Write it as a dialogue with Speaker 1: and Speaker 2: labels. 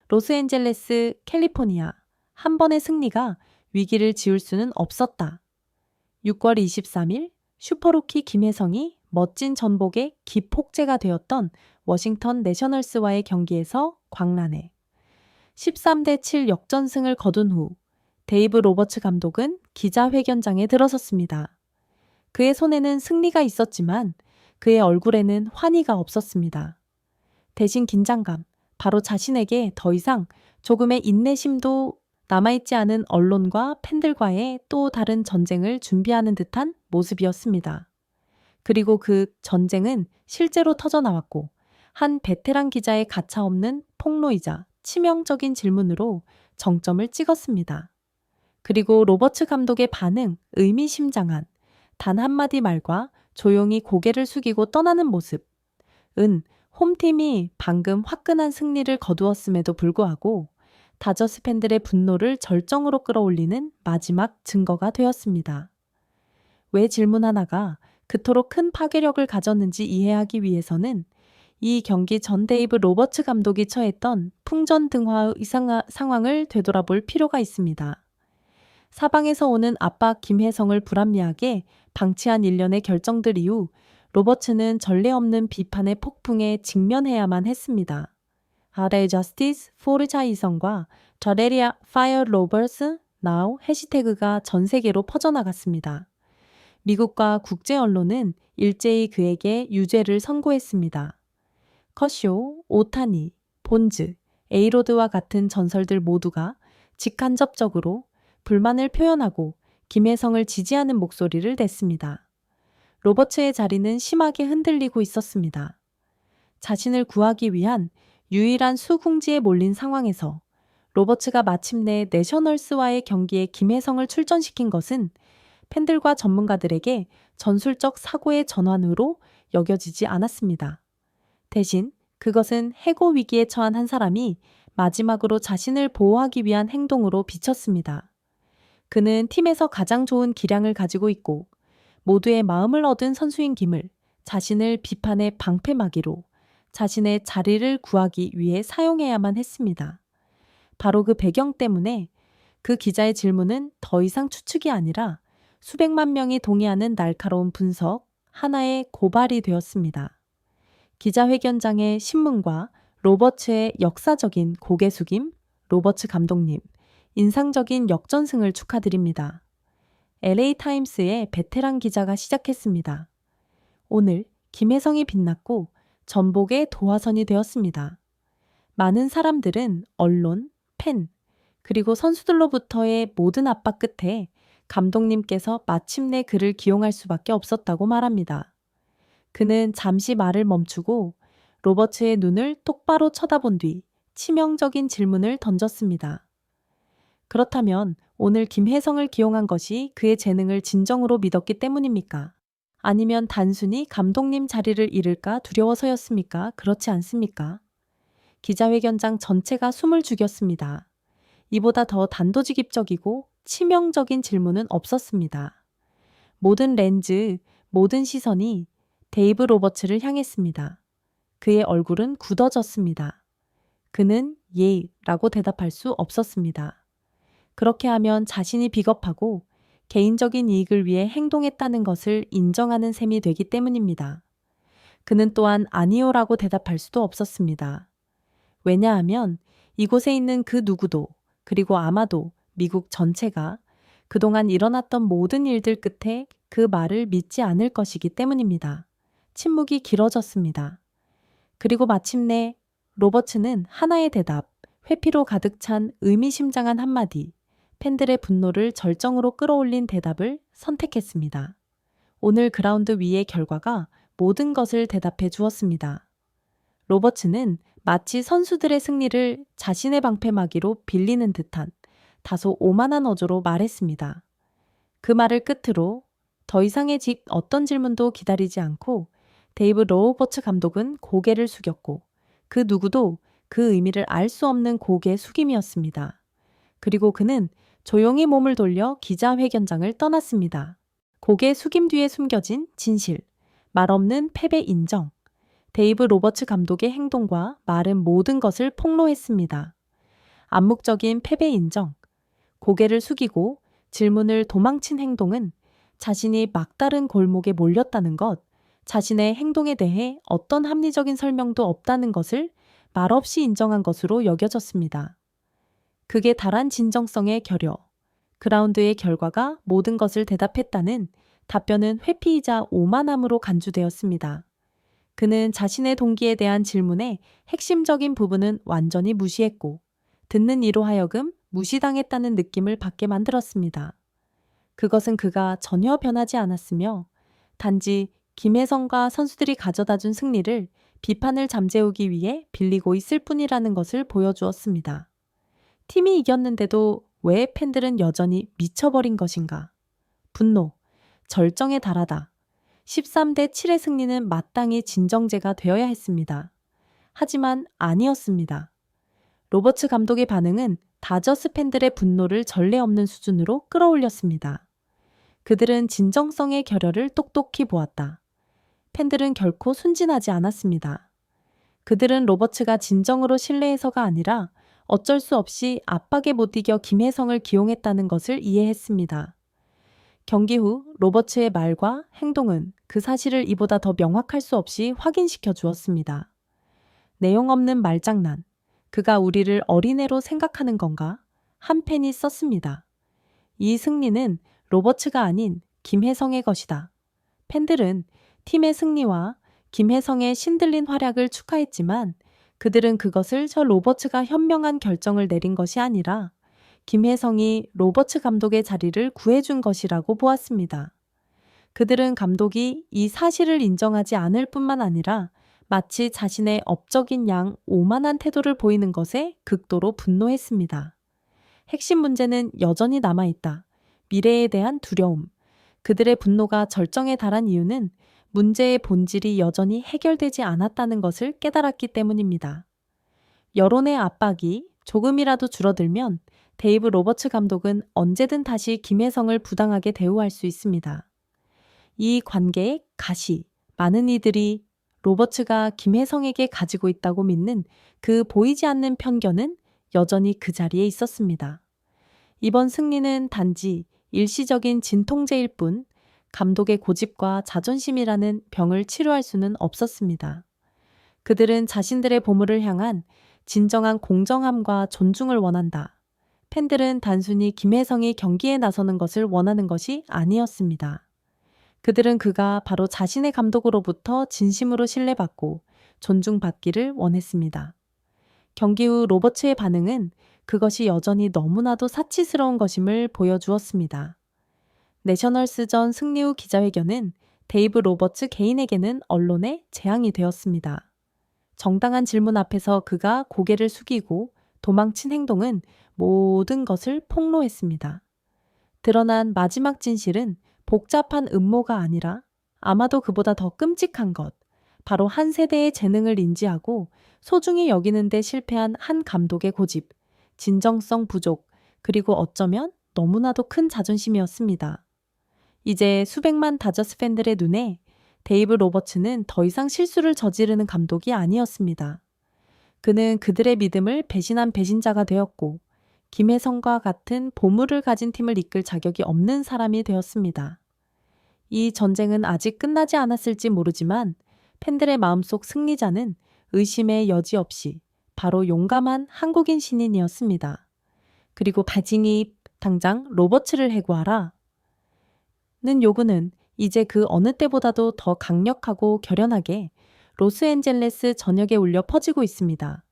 Speaker 1: 로스앤젤레스, 캘리포니아. 한 번의 승리가 위기를 지울 수는 없었다. 6월 23일 슈퍼루키 김혜성이 멋진 전복의 기폭제가 되었던 워싱턴 내셔널스와의 경기에서 광란해 13대 7 역전승을 거둔 후 데이브 로버츠 감독은 기자회견장에 들어섰습니다. 그의 손에는 승리가 있었지만 그의 얼굴에는 환희가 없었습니다. 대신 긴장감, 바로 자신에게 더 이상 조금의 인내심도 남아있지 않은 언론과 팬들과의 또 다른 전쟁을 준비하는 듯한 모습이었습니다. 그리고 그 전쟁은 실제로 터져나왔고 한 베테랑 기자의 가차없는 폭로이자 치명적인 질문으로 정점을 찍었습니다. 그리고 로버츠 감독의 반응, 의미심장한 단 한마디 말과 조용히 고개를 숙이고 떠나는 모습은 홈팀이 방금 화끈한 승리를 거두었음에도 불구하고 다저스 팬들의 분노를 절정으로 끌어올리는 마지막 증거가 되었습니다. 왜 질문 하나가 그토록 큰 파괴력을 가졌는지 이해하기 위해서는 이 경기 전 데이브 로버츠 감독이 처했던 풍전등화의 상황을 되돌아볼 필요가 있습니다. 사방에서 오는 압박 김혜성을 불합리하게 방치한 일련의 결정들 이후 로버츠는 전례 없는 비판의 폭풍에 직면해야만 했습니다. 아래 저스티스 포르자 이성과 저레리아 파이어 로버츠 나우 해시태그가 전 세계로 퍼져나갔습니다. 미국과 국제 언론은 일제히 그에게 유죄를 선고했습니다. 커쇼, 오타니, 본즈, 에이로드와 같은 전설들 모두가 직간접적으로 불만을 표현하고 김혜성을 지지하는 목소리를 냈습니다. 로버츠의 자리는 심하게 흔들리고 있었습니다. 자신을 구하기 위한 유일한 수궁지에 몰린 상황에서 로버츠가 마침내 내셔널스와의 경기에 김혜성을 출전시킨 것은 팬들과 전문가들에게 전술적 사고의 전환으로 여겨지지 않았습니다. 대신 그것은 해고 위기에 처한 한 사람이 마지막으로 자신을 보호하기 위한 행동으로 비쳤습니다. 그는 팀에서 가장 좋은 기량을 가지고 있고 모두의 마음을 얻은 선수인 김을 자신을 비판의 방패막이로 자신의 자리를 구하기 위해 사용해야만 했습니다. 바로 그 배경 때문에 그 기자의 질문은 더 이상 추측이 아니라 수백만 명이 동의하는 날카로운 분석, 하나의 고발이 되었습니다. 기자회견장의 신문과 로버츠의 역사적인 고개 숙임, 로버츠 감독님, 인상적인 역전승을 축하드립니다. LA타임스의 베테랑 기자가 시작했습니다. 오늘 김혜성이 빛났고 전복의 도화선이 되었습니다. 많은 사람들은 언론, 팬, 그리고 선수들로부터의 모든 압박 끝에 감독님께서 마침내 그를 기용할 수밖에 없었다고 말합니다. 그는 잠시 말을 멈추고 로버츠의 눈을 똑바로 쳐다본 뒤 치명적인 질문을 던졌습니다. 그렇다면 오늘 김혜성을 기용한 것이 그의 재능을 진정으로 믿었기 때문입니까? 아니면 단순히 감독님 자리를 잃을까 두려워서였습니까? 그렇지 않습니까? 기자회견장 전체가 숨을 죽였습니다. 이보다 더 단도직입적이고 치명적인 질문은 없었습니다. 모든 렌즈, 모든 시선이 데이브 로버츠를 향했습니다. 그의 얼굴은 굳어졌습니다. 그는 예라고 대답할 수 없었습니다. 그렇게 하면 자신이 비겁하고 개인적인 이익을 위해 행동했다는 것을 인정하는 셈이 되기 때문입니다. 그는 또한 아니요라고 대답할 수도 없었습니다. 왜냐하면 이곳에 있는 그 누구도 그리고 아마도 미국 전체가 그동안 일어났던 모든 일들 끝에 그 말을 믿지 않을 것이기 때문입니다. 침묵이 길어졌습니다. 그리고 마침내 로버츠는 하나의 대답, 회피로 가득 찬 의미심장한 한마디, 팬들의 분노를 절정으로 끌어올린 대답을 선택했습니다. 오늘 그라운드 위의 결과가 모든 것을 대답해 주었습니다. 로버츠는 마치 선수들의 승리를 자신의 방패막이로 빌리는 듯한 다소 오만한 어조로 말했습니다. 그 말을 끝으로 더 이상의 어떤 질문도 기다리지 않고 데이브 로버츠 감독은 고개를 숙였고 그 누구도 그 의미를 알 수 없는 고개 숙임이었습니다. 그리고 그는 조용히 몸을 돌려 기자회견장을 떠났습니다. 고개 숙임 뒤에 숨겨진 진실, 말없는 패배 인정. 데이브 로버츠 감독의 행동과 말은 모든 것을 폭로했습니다. 암묵적인 패배 인정, 고개를 숙이고 질문을 도망친 행동은 자신이 막다른 골목에 몰렸다는 것, 자신의 행동에 대해 어떤 합리적인 설명도 없다는 것을 말없이 인정한 것으로 여겨졌습니다. 극에 달한 진정성의 결여, 그라운드의 결과가 모든 것을 대답했다는 답변은 회피이자 오만함으로 간주되었습니다. 그는 자신의 동기에 대한 질문의 핵심적인 부분은 완전히 무시했고 듣는 이로 하여금 무시당했다는 느낌을 받게 만들었습니다. 그것은 그가 전혀 변하지 않았으며 단지 김혜성과 선수들이 가져다준 승리를 비판을 잠재우기 위해 빌리고 있을 뿐이라는 것을 보여주었습니다. 팀이 이겼는데도 왜 팬들은 여전히 미쳐버린 것인가? 분노, 절정에 달하다. 13대 7의 승리는 마땅히 진정제가 되어야 했습니다. 하지만 아니었습니다. 로버츠 감독의 반응은 다저스 팬들의 분노를 전례 없는 수준으로 끌어올렸습니다. 그들은 진정성의 결여를 똑똑히 보았다. 팬들은 결코 순진하지 않았습니다. 그들은 로버츠가 진정으로 신뢰해서가 아니라 어쩔 수 없이 압박에 못 이겨 김혜성을 기용했다는 것을 이해했습니다. 경기 후 로버츠의 말과 행동은 그 사실을 이보다 더 명확할 수 없이 확인시켜 주었습니다. 내용 없는 말장난, 그가 우리를 어린애로 생각하는 건가? 한 팬이 썼습니다. 이 승리는 로버츠가 아닌 김혜성의 것이다. 팬들은 팀의 승리와 김혜성의 신들린 활약을 축하했지만 그들은 그것을 저 로버츠가 현명한 결정을 내린 것이 아니라 김혜성이 로버츠 감독의 자리를 구해준 것이라고 보았습니다. 그들은 감독이 이 사실을 인정하지 않을 뿐만 아니라 마치 자신의 업적인 양 오만한 태도를 보이는 것에 극도로 분노했습니다. 핵심 문제는 여전히 남아있다. 미래에 대한 두려움. 그들의 분노가 절정에 달한 이유는 문제의 본질이 여전히 해결되지 않았다는 것을 깨달았기 때문입니다. 여론의 압박이 조금이라도 줄어들면 데이브 로버츠 감독은 언제든 다시 김혜성을 부당하게 대우할 수 있습니다. 이 관계의 가시, 많은 이들이 로버츠가 김혜성에게 가지고 있다고 믿는 그 보이지 않는 편견은 여전히 그 자리에 있었습니다. 이번 승리는 단지 일시적인 진통제일 뿐 감독의 고집과 자존심이라는 병을 치료할 수는 없었습니다. 그들은 자신들의 보물을 향한 진정한 공정함과 존중을 원한다. 팬들은 단순히 김혜성이 경기에 나서는 것을 원하는 것이 아니었습니다. 그들은 그가 바로 자신의 감독으로부터 진심으로 신뢰받고 존중받기를 원했습니다. 경기 후 로버츠의 반응은 그것이 여전히 너무나도 사치스러운 것임을 보여주었습니다. 내셔널스전 승리 후 기자회견은 데이브 로버츠 개인에게는 언론의 재앙이 되었습니다. 정당한 질문 앞에서 그가 고개를 숙이고 도망친 행동은 모든 것을 폭로했습니다. 드러난 마지막 진실은 복잡한 음모가 아니라 아마도 그보다 더 끔찍한 것, 바로 한 세대의 재능을 인지하고 소중히 여기는 데 실패한 한 감독의 고집, 진정성 부족, 그리고 어쩌면 너무나도 큰 자존심이었습니다. 이제 수백만 다저스 팬들의 눈에 데이브 로버츠는 더 이상 실수를 저지르는 감독이 아니었습니다. 그는 그들의 믿음을 배신한 배신자가 되었고 김혜성과 같은 보물을 가진 팀을 이끌 자격이 없는 사람이 되었습니다. 이 전쟁은 아직 끝나지 않았을지 모르지만 팬들의 마음속 승리자는 의심의 여지 없이 바로 용감한 한국인 신인이었습니다. 그리고 바징이 당장 로버츠를 해고하라. 는 요구는 이제 그 어느 때보다도 더 강력하고 결연하게 로스앤젤레스 전역에 울려 퍼지고 있습니다.